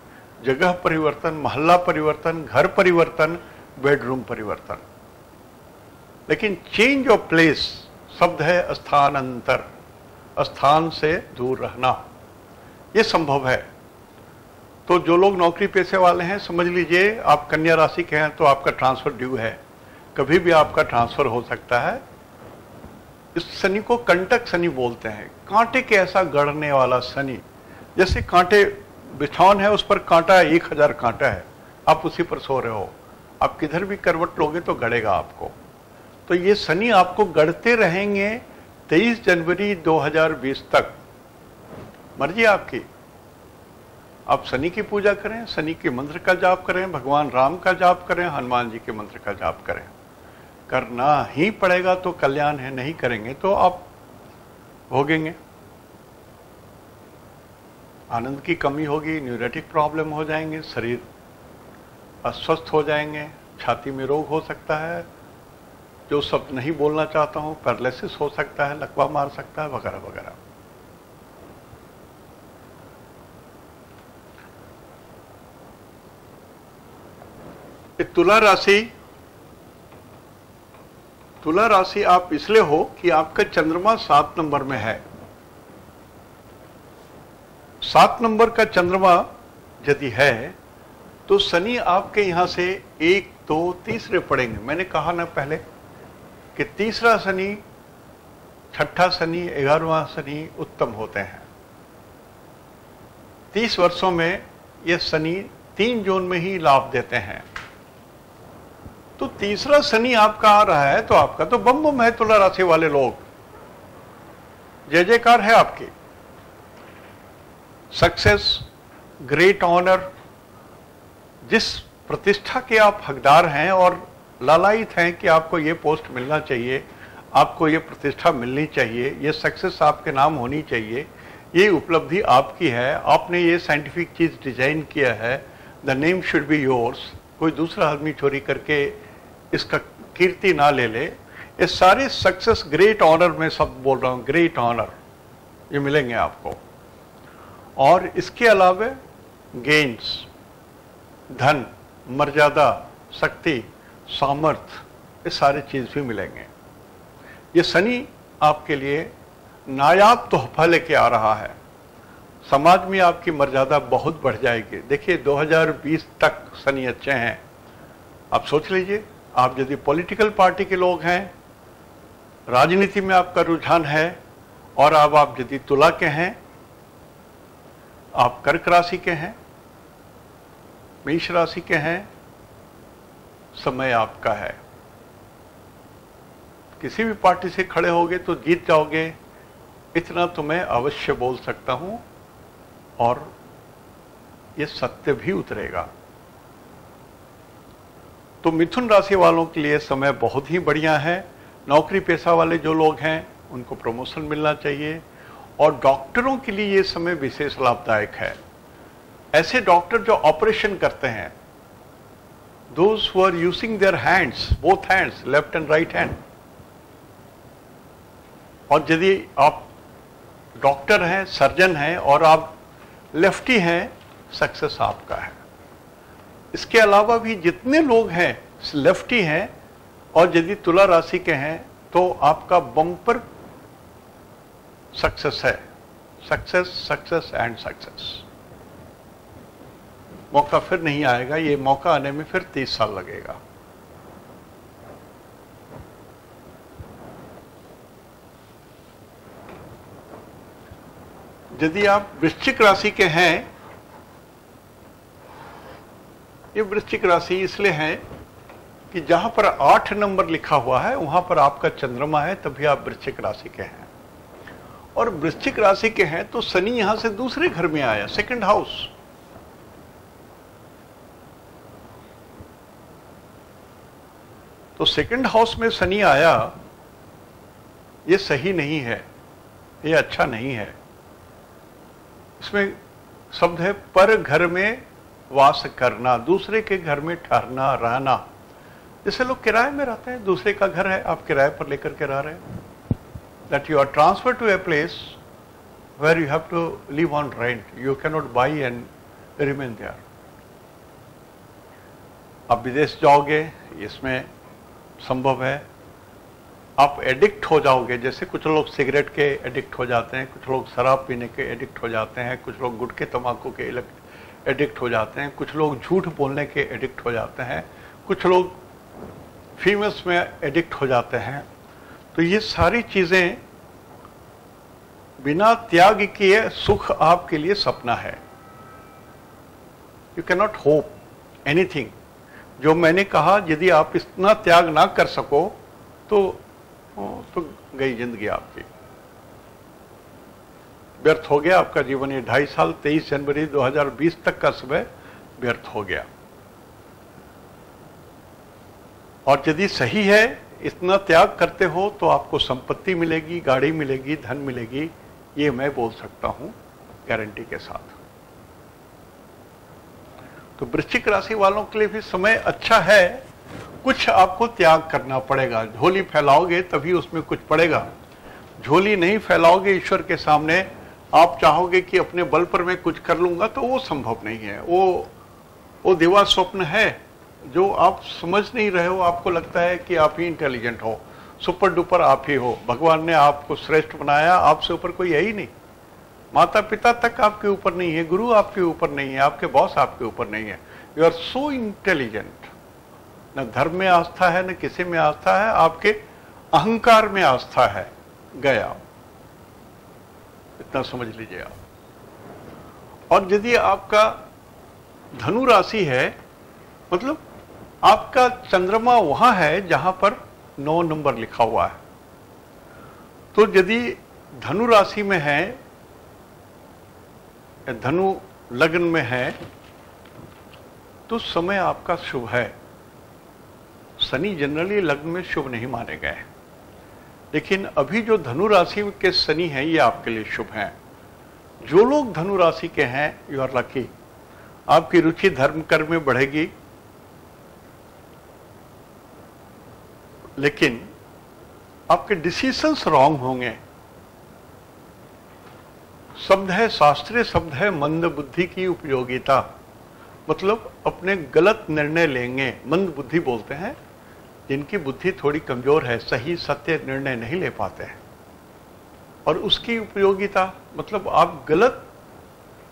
[SPEAKER 1] जगह परिवर्तन, मोहल्ला परिवर्तन, घर परिवर्तन, बेडरूम परिवर्तन। लेकिन चेंज ऑफ प्लेस शब्द है स्थानांतर, स्थान से दूर रहना, यह संभव है। तो जो लोग नौकरी पेशे वाले हैं समझ लीजिए, आप कन्या राशि के हैं तो आपका ट्रांसफर ड्यू है, कभी भी आपका ट्रांसफर हो सकता है। इस शनि को कंटक शनि बोलते हैं, कांटे के ऐसा गढ़ने वाला शनि। जैसे कांटे बिछौन है, उस पर कांटा है, 1000 कांटा है, आप उसी पर सो रहे हो, आप किधर भी करवट लोगे तो गड़ेगा आपको। तो ये शनि आपको गड़ते रहेंगे 23 जनवरी 2020 तक, मर्जी आपकी। आप शनि की पूजा करें, शनि के मंत्र का जाप करें, भगवान राम का जाप करें, हनुमान जी के मंत्र का जाप करें, करना ही पड़ेगा तो कल्याण है, नहीं करेंगे तो आप भोगेंगे। आनंद की कमी होगी, न्यूरोटिक प्रॉब्लम हो जाएंगे, शरीर अस्वस्थ हो जाएंगे, छाती में रोग हो सकता है, जो शब्द नहीं बोलना चाहता हूं, पैरालिसिस हो सकता है, लकवा मार सकता है, वगैरह वगैरह। तुला राशि आप इसलिए हो कि आपका चंद्रमा 7 नंबर में है। 7 नंबर का चंद्रमा यदि है तो शनि आपके यहां से 1, 2, तीसरे पड़ेंगे। मैंने कहा ना पहले कि तीसरा शनि, छठा शनि, 11वां शनि उत्तम होते हैं। 30 वर्षों में यह शनि 3 जोन में ही लाभ देते हैं। तो तीसरा शनि आपका आ रहा है तो आपका तो बम बम है। तुला राशि वाले लोग, जय जयकार है आपकी। सक्सेस, ग्रेट ऑनर, जिस प्रतिष्ठा के आप हकदार हैं और लालायित हैं कि आपको ये पोस्ट मिलना चाहिए, आपको ये प्रतिष्ठा मिलनी चाहिए, ये सक्सेस आपके नाम होनी चाहिए, ये उपलब्धि आपकी है, आपने ये साइंटिफिक चीज डिजाइन किया है, the name should be yours. कोई दूसरा आदमी चोरी करके इसका कीर्ति ना ले ले। ये सारे सक्सेस, ग्रेट ऑनर, में सब बोल रहा हूं, ग्रेट ऑनर ये मिलेंगे आपको। और इसके अलावा गेन्स, धन, मर्यादा, शक्ति, सामर्थ्य, ये सारे चीज भी मिलेंगे। ये शनि आपके लिए नायाब तोहफा लेके आ रहा है। समाज में आपकी मर्यादा बहुत बढ़ जाएगी। देखिए 2020 तक शनि अच्छे हैं। आप सोच लीजिए, आप यदि पॉलिटिकल पार्टी के लोग हैं, राजनीति में आपका रुझान है, और अब आप यदि तुला के हैं, आप कर्क राशि के हैं, मेष राशि के हैं, समय आपका है। किसी भी पार्टी से खड़े होगे तो जीत जाओगे, इतना तो मैं अवश्य बोल सकता हूं, और यह सत्य भी उतरेगा। तो मिथुन राशि वालों के लिए समय बहुत ही बढ़िया है। नौकरी पेशा वाले जो लोग हैं उनको प्रमोशन मिलना चाहिए, और डॉक्टरों के लिए ये समय विशेष लाभदायक है। ऐसे डॉक्टर जो ऑपरेशन करते हैं, those who are using their hands, both hands, left and right hand, और यदि आप डॉक्टर हैं, सर्जन हैं, और आप लेफ्टी हैं, सक्सेस आपका है। इसके अलावा भी जितने लोग हैं लेफ्टी हैं और यदि तुला राशि के हैं तो आपका बम्पर सक्सेस है। Success, success and success. मौका फिर नहीं आएगा, ये मौका आने में फिर 30 साल लगेगा। यदि आप वृश्चिक राशि के हैं, ये वृश्चिक राशि इसलिए है कि जहां पर 8 नंबर लिखा हुआ है वहां पर आपका चंद्रमा है, तभी आप वृश्चिक राशि के हैं। और वृश्चिक राशि के हैं तो शनि यहां से दूसरे घर में आया, सेकंड हाउस। तो सेकंड हाउस में शनि आया, ये सही नहीं है, ये अच्छा नहीं है। इसमें शब्द है पर घर में वास करना, दूसरे के घर में ठहरना, रहना। जैसे लोग किराए में रहते हैं, दूसरे का घर है, आप किराए पर लेकर के रह रहे हैं। That you are transferred to a place where you have to live on rent. You cannot buy and remain there. आप विदेश जाओगे, इसमें संभव है। आप एडिक्ट हो जाओगे, जैसे कुछ लोग सिगरेट के एडिक्ट हो जाते हैं, कुछ लोग शराब पीने के एडिक्ट हो जाते हैं, कुछ लोग गुटखे तंबाकू के एडिक्ट हो जाते हैं, कुछ लोग झूठ बोलने के एडिक्ट हो जाते हैं, कुछ लोग फीमेल्स में एडिक्ट हो जाते हैं। तो ये सारी चीजें बिना त्याग किए सुख आपके लिए सपना है। You can not hope anything. जो मैंने कहा, यदि आप इतना त्याग ना कर सको तो गई जिंदगी आपकी, व्यर्थ हो गया आपका जीवन। ये 2.5 साल 23 जनवरी 2020 तक का समय व्यर्थ हो गया। और यदि सही है, इतना त्याग करते हो तो आपको संपत्ति मिलेगी, गाड़ी मिलेगी, धन मिलेगी, ये मैं बोल सकता हूं गारंटी के साथ। तो वृश्चिक राशि वालों के लिए भी समय अच्छा है। कुछ आपको त्याग करना पड़ेगा। झोली फैलाओगे तभी उसमें कुछ पड़ेगा। झोली नहीं फैलाओगे ईश्वर के सामने, आप चाहोगे कि अपने बल पर मैं कुछ कर लूंगा, तो वो संभव नहीं है। वो दिवा स्वप्न है जो आप समझ नहीं रहे हो। आपको लगता है कि आप ही इंटेलिजेंट हो, सुपर डुपर आप ही हो, भगवान ने आपको श्रेष्ठ बनाया, आपसे ऊपर कोई है ही नहीं। माता पिता तक आपके ऊपर नहीं है, गुरु आपके ऊपर नहीं है, आपके बॉस आपके ऊपर नहीं है। You are so intelligent. न धर्म में आस्था है, न किसी में आस्था है, आपके अहंकार में आस्था है। गया, इतना समझ लीजिए आप। और यदि आपका धनु राशि है, मतलब आपका चंद्रमा वहां है जहां पर 9 नंबर लिखा हुआ है, तो यदि धनु राशि में है, धनु लग्न में है, तो समय आपका शुभ है। शनि जनरली लग्न में शुभ नहीं माने गए, लेकिन अभी जो धनु राशि के शनि हैं ये आपके लिए शुभ हैं। जो लोग धनु राशि के हैं, यू आर लकी। आपकी रुचि धर्म कर्म में बढ़ेगी, लेकिन आपके डिसीजंस रॉन्ग होंगे। शब्द है, शास्त्रीय शब्द है, मंद बुद्धि की उपयोगिता। मतलब अपने गलत निर्णय लेंगे। मंद बुद्धि बोलते हैं जिनकी बुद्धि थोड़ी कमजोर है, सही सत्य निर्णय नहीं ले पाते हैं। और उसकी उपयोगिता मतलब आप गलत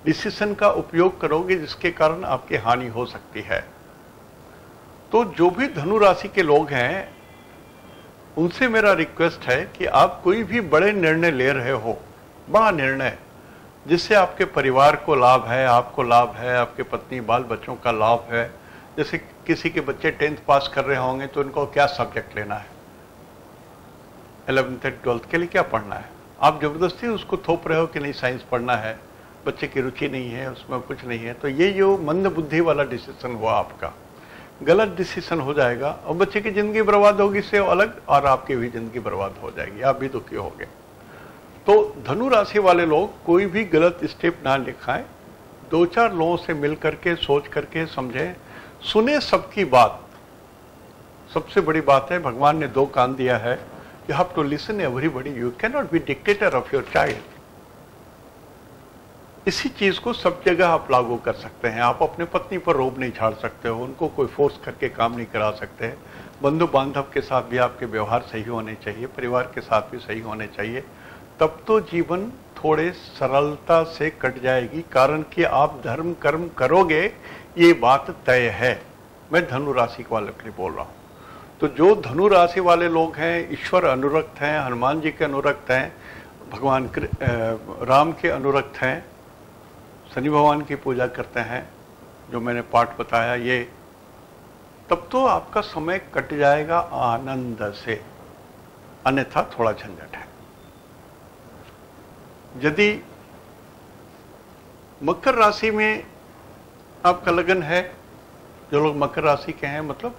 [SPEAKER 1] डिसीजन का उपयोग करोगे जिसके कारण आपकी हानि हो सकती है। तो जो भी धनु राशि के लोग हैं, उनसे मेरा रिक्वेस्ट है कि आप कोई भी बड़े निर्णय ले रहे हो, बड़ा निर्णय जिससे आपके परिवार को लाभ है, आपको लाभ है, आपके पत्नी बाल बच्चों का लाभ है। जैसे किसी के बच्चे 10th पास कर रहे होंगे तो उनको क्या सब्जेक्ट लेना है, 11th 12th के लिए क्या पढ़ना है, आप जबरदस्ती उसको थोप रहे हो कि नहीं साइंस पढ़ना है, बच्चे की रुचि नहीं है, उसमें कुछ नहीं है। तो ये जो मंद बुद्धि वाला डिसीजन हुआ आपका, गलत डिसीजन हो जाएगा और बच्चे की जिंदगी बर्बाद होगी इससे अलग, और आपकी भी जिंदगी बर्बाद हो जाएगी, आप भी दुखी होंगे। तो धनु राशि वाले लोग कोई भी गलत स्टेप ना लिखाएं, 2-4 लोगों से मिल करके सोच करके समझें, सुने सबकी बात। सबसे बड़ी बात है, भगवान ने 2 कान दिया है, you have to listen everybody, you can not be dictator of your child. इसी चीज को सब जगह आप लागू कर सकते हैं। आप अपने पत्नी पर रोब नहीं झाड़ सकते हो, उनको कोई फोर्स करके काम नहीं करा सकते। बंधु बांधव के साथ भी आपके व्यवहार सही होने चाहिए, परिवार के साथ भी सही होने चाहिए, तब तो जीवन थोड़े सरलता से कट जाएगी। कारण कि आप धर्म कर्म करोगे, ये बात तय है। मैं धनु राशि वाले के लिए बोल रहा हूं। तो जो धनु राशि वाले लोग हैं, ईश्वर अनुरक्त हैं, हनुमान जी के अनुरक्त हैं, भगवान राम के अनुरक्त हैं, शनि भगवान की पूजा करते हैं, जो मैंने पाठ बताया ये, तब तो आपका समय कट जाएगा आनंद से, अन्यथा थोड़ा झंझट है। यदि मकर राशि में आपका लगन है, जो लोग मकर राशि के हैं, मतलब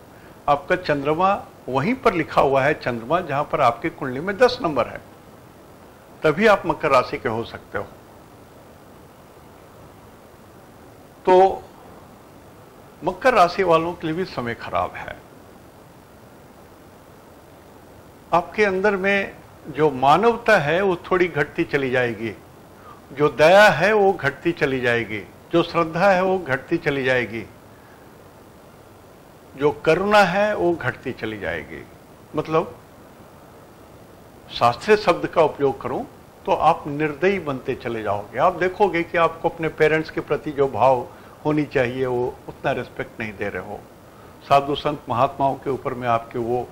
[SPEAKER 1] आपका चंद्रमा वहीं पर लिखा हुआ है, चंद्रमा जहां पर आपकी कुंडली में 10 नंबर है, तभी आप मकर राशि के हो सकते हो। तो मकर राशि वालों के लिए भी समय खराब है। आपके अंदर में जो मानवता है वो थोड़ी घटती चली जाएगी, जो दया है वो घटती चली जाएगी, जो श्रद्धा है वो घटती चली जाएगी, जो करुणा है वो घटती चली जाएगी। मतलब शास्त्रीय शब्द का उपयोग करूं तो आप निर्दयी बनते चले जाओगे। आप देखोगे कि आपको अपने पेरेंट्स के प्रति जो भाव होनी चाहिए वो उतना रिस्पेक्ट नहीं दे रहे हो। साधु संत महात्माओं के ऊपर में आपके वो,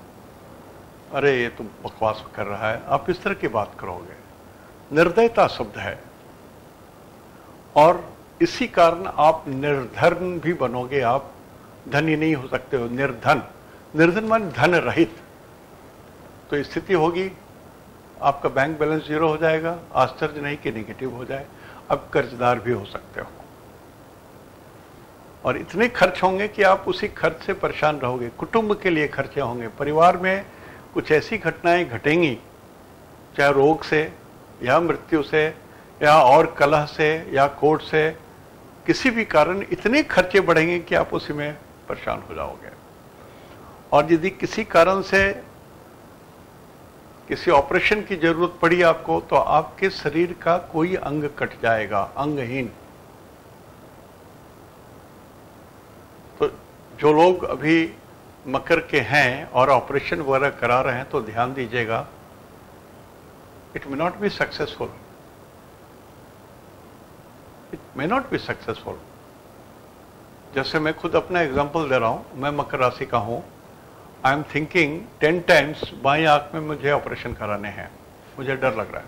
[SPEAKER 1] अरे ये तो बकवास कर रहा है, आप इस तरह की बात करोगे। निर्दयता शब्द है। और इसी कारण आप निर्धन भी बनोगे, आप धनी नहीं हो सकते हो। निर्धन, निर्धन मान धन रहित। तो स्थिति होगी आपका बैंक बैलेंस जीरो हो जाएगा, आश्चर्य नहीं कि नेगेटिव हो जाए। अब कर्जदार भी हो सकते हो और इतने खर्च होंगे कि आप उसी खर्च से परेशान रहोगे। कुटुंब के लिए खर्चे होंगे, परिवार में कुछ ऐसी घटनाएं घटेंगी, चाहे रोग से या मृत्यु से या और कलह से या कोर्ट से, किसी भी कारण इतने खर्चे बढ़ेंगे कि आप उसी में परेशान हो जाओगे। और यदि किसी कारण से किसी ऑपरेशन की जरूरत पड़ी आपको, तो आपके शरीर का कोई अंग कट जाएगा, अंगहीन। तो जो लोग अभी मकर के हैं और ऑपरेशन वगैरह करा रहे हैं, तो ध्यान दीजिएगा, it may not be successful, it may not be successful. जैसे मैं खुद अपना एग्जांपल दे रहा हूं, मैं मकर राशि का हूं। आई एम थिंकिंग 10 टाइम्स बाईं आंख में मुझे ऑपरेशन कराने हैं, मुझे डर लग रहा है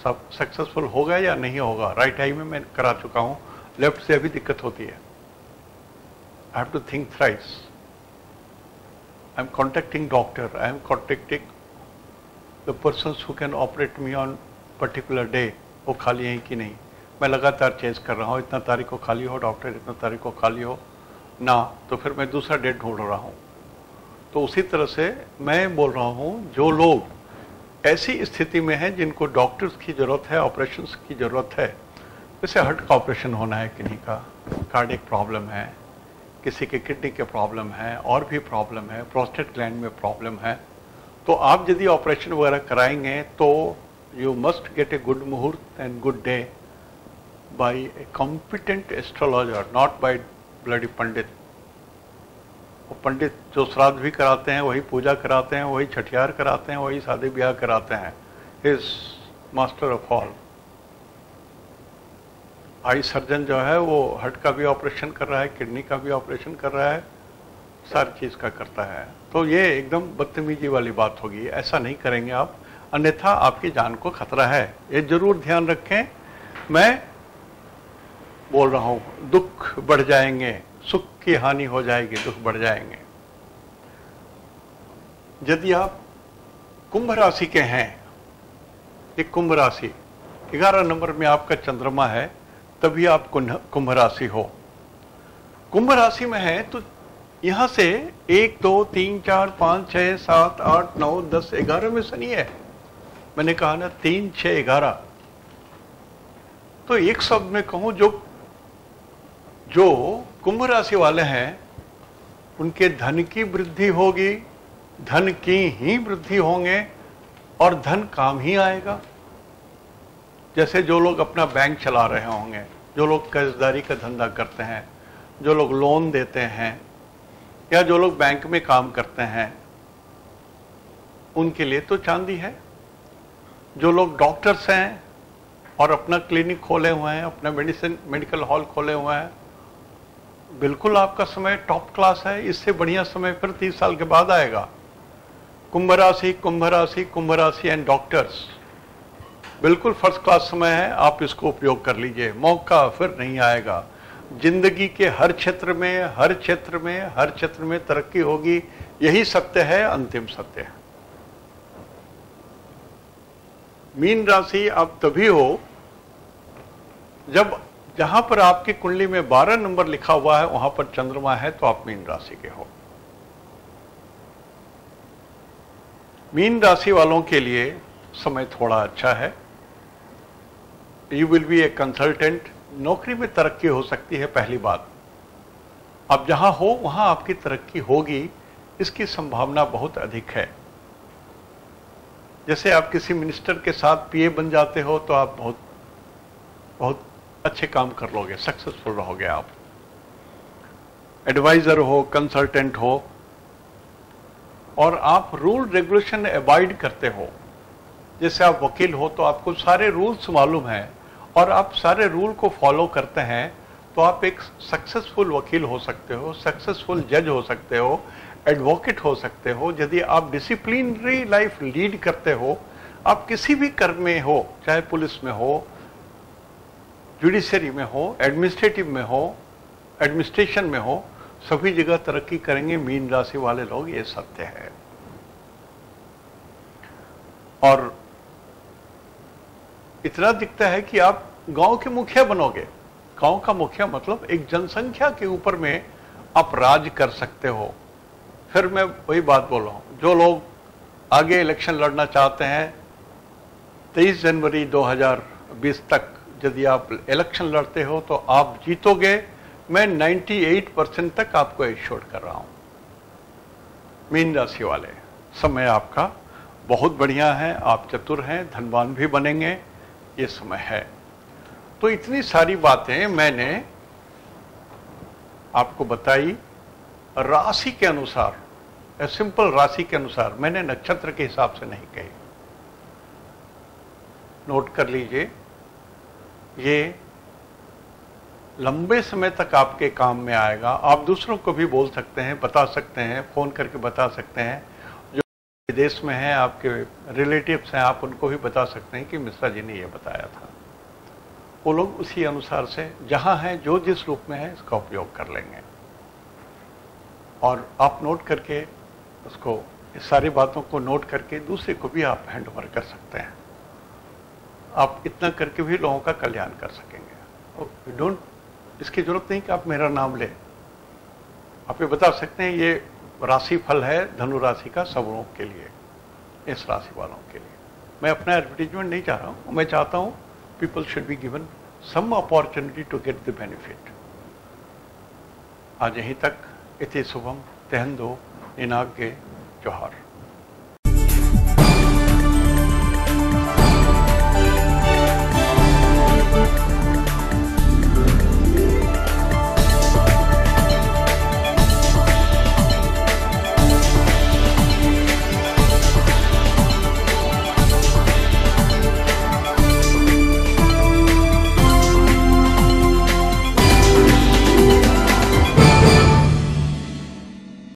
[SPEAKER 1] सब सक्सेसफुल होगा या नहीं होगा। राइट आई में मैं करा चुका हूं, लेफ्ट से अभी दिक्कत होती है। I have to think thrice. I am contacting doctor, I am contacting the persons who can operate me on particular day, वो खाली हैं कि नहीं। मैं लगातार चेंज कर रहा हूँ, इतना तारीख को खाली हो डॉक्टर, इतना तारीख को खाली हो ना, तो फिर मैं दूसरा डेट ढूंढ रहा हूँ। तो उसी तरह से मैं बोल रहा हूँ, जो लोग ऐसी स्थिति में हैं जिनको डॉक्टर्स की जरूरत है, ऑपरेशंस की जरूरत है, जैसे हार्ट का ऑपरेशन होना है, किन्हीं का कार्डियक प्रॉब्लम है, किसी के किडनी के प्रॉब्लम है, और भी प्रॉब्लम है, प्रोस्टेट ग्लैंड में प्रॉब्लम है, तो आप यदि ऑपरेशन वगैरह कराएंगे तो you must get a good muhurat and good day by a competent astrologer, not by bloody pandit. वो पंडित जो श्राद्ध भी कराते हैं, वही पूजा कराते हैं, वही छठियार कराते हैं, वही शादी ब्याह कराते हैं। He is master of all। Eye surgeon जो है वो हार्ट का भी ऑपरेशन कर रहा है, किडनी का भी ऑपरेशन कर रहा है, सारी चीज का करता है। तो ये एकदम बदतमीजी वाली बात होगी, ऐसा नहीं करेंगे आप, अन्यथा आपकी जान को खतरा है। ये जरूर ध्यान रखें। मैं बोल रहा हूं, दुख बढ़ जाएंगे, सुख की हानि हो जाएगी, दुख बढ़ जाएंगे। यदि आप कुंभ राशि के हैं, एक कुंभ राशि 11 नंबर में आपका चंद्रमा है, तभी आप कुंभ राशि हो। कुंभ राशि में है तो यहां से 1 2 3 4 5 6 7 8 9 10 11 में शनि है। मैंने कहा ना 3 6 11। तो एक शब्द में कहूं, जो कुंभ राशि वाले हैं उनके धन की वृद्धि होगी, धन की ही वृद्धि होंगे और धन काम ही आएगा। जैसे जो लोग अपना बैंक चला रहे होंगे, जो लोग कर्जदारी का धंधा करते हैं, जो लोग लोन देते हैं, या जो लोग बैंक में काम करते हैं, उनके लिए तो चांदी है। जो लोग डॉक्टर्स हैं और अपना क्लिनिक खोले हुए हैं, अपना मेडिकल हॉल खोले हुए हैं, बिल्कुल आपका समय टॉप क्लास है। इससे बढ़िया समय फिर 30 साल के बाद आएगा। कुंभ राशि, कुंभ राशि, कुंभ राशि एंड डॉक्टर्स, बिल्कुल फर्स्ट क्लास समय है, आप इसको उपयोग कर लीजिए। मौका फिर नहीं आएगा। जिंदगी के हर क्षेत्र में, हर क्षेत्र में, हर क्षेत्र में तरक्की होगी। यही सत्य है, अंतिम सत्य है। मीन राशि आप तभी हो जब जहां पर आपकी कुंडली में 12 नंबर लिखा हुआ है वहां पर चंद्रमा है, तो आप मीन राशि के हो। मीन राशि वालों के लिए समय थोड़ा अच्छा है। You will be a consultant, नौकरी में तरक्की हो सकती है। पहली बात, आप जहां हो वहां आपकी तरक्की होगी, इसकी संभावना बहुत अधिक है। जैसे आप किसी मिनिस्टर के साथ पीए बन जाते हो तो आप बहुत बहुत अच्छे काम कर लोगे, सक्सेसफुल रहोगे। आप एडवाइजर हो, कंसल्टेंट हो, और आप रूल रेगुलेशन अवॉइड करते हो। जैसे आप वकील हो तो आपको सारे रूल्स मालूम हैं और आप सारे रूल को फॉलो करते हैं, तो आप एक सक्सेसफुल वकील हो सकते हो, सक्सेसफुल जज हो सकते हो, एडवोकेट हो सकते हो। यदि आप डिसिप्लिनरी लाइफ लीड करते हो, आप किसी भी कर्म में हो, चाहे पुलिस में हो, जुडिशरी में हो, एडमिनिस्ट्रेटिव में हो, एडमिनिस्ट्रेशन में हो, सभी जगह तरक्की करेंगे मीन राशि वाले लोग, ये सत्य है। और इतना दिखता है कि आप गांव के मुखिया बनोगे। गांव का मुखिया मतलब एक जनसंख्या के ऊपर में आप राज कर सकते हो। फिर मैं वही बात बोल रहा हूं, जो लोग आगे इलेक्शन लड़ना चाहते हैं 23 जनवरी 2020 तक यदि आप इलेक्शन लड़ते हो तो आप जीतोगे। मैं 98% तक आपको एश्योर कर रहा हूं। मीन राशि वाले, समय आपका बहुत बढ़िया है, आप चतुर हैं, धनवान भी बनेंगे, ये समय है। तो इतनी सारी बातें मैंने आपको बताई राशि के अनुसार, सिंपल राशि के अनुसार, मैंने नक्षत्र के हिसाब से नहीं कही। नोट कर लीजिए, ये लंबे समय तक आपके काम में आएगा। आप दूसरों को भी बोल सकते हैं, बता सकते हैं, फोन करके बता सकते हैं। जो विदेश में हैं, आपके रिलेटिव्स हैं, आप उनको भी बता सकते हैं कि मिश्रा जी ने ये बताया था। वो लोग उसी अनुसार से जहां है, जो जिस रूप में है, इसका उपयोग कर लेंगे। और आप नोट करके उसको, इस सारी बातों को नोट करके दूसरे को भी आप हैंड ओवर कर सकते हैं। आप इतना करके भी लोगों का कल्याण कर सकेंगे। डोंट, इसकी जरूरत नहीं कि आप मेरा नाम लें। आप ये बता सकते हैं ये राशि फल है धनु राशि का सब लोगों के लिए, इस राशि वालों के लिए। मैं अपना एडवर्टीजमेंट नहीं चाह रहा हूं, मैं चाहता हूं people should be given some opportunity to get the benefit. आज यहीं तक। इति शुभम तेहंदो निनाग्गे जोहार।